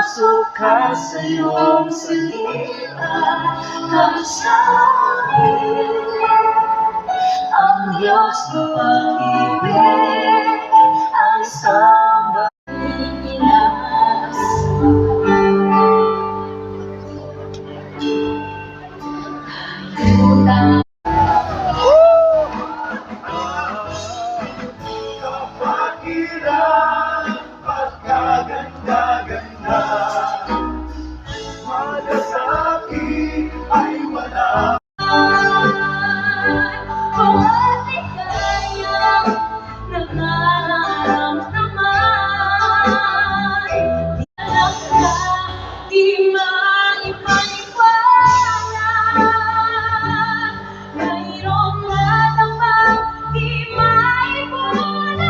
Pasok ka sa iyong salita, kasabi ang Diyos ng pag-ibig, ang isang Pilipinas. Kapakiran, pagkaganda-ganda, malasakit ay wala. Bawat ligayang nararamdaman, di alam ka, di maipaliwanag. Mayroong latambang di maibulalag.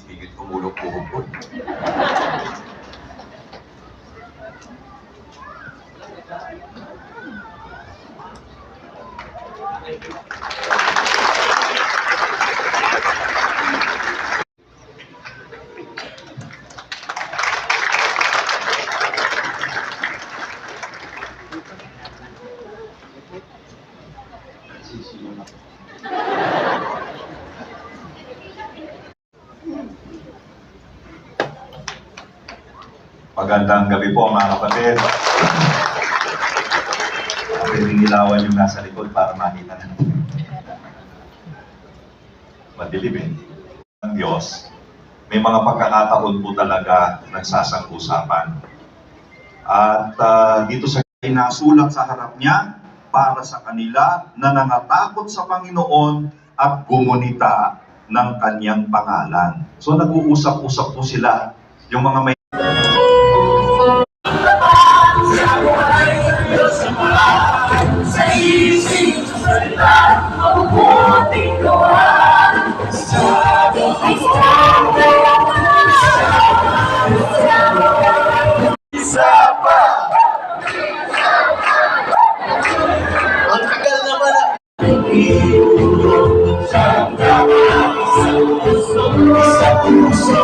Higit kumulog-kulog. Magandang gabi po mga kapatid. Pwedeng ilawan yung nasa likod para makita na. Madilim eh. Ang Diyos, may mga pagkakataon po talaga nagsasang-usapan. At dito sa nasulat sa harap niya para sa kanila na nangatakot sa Panginoon at gumunita ng kanyang pangalan. So nag-uusap-usap po sila, yung mga may Sa isip salita, mabubuting gawa. isa pa! Ang tagal naman ang sa puso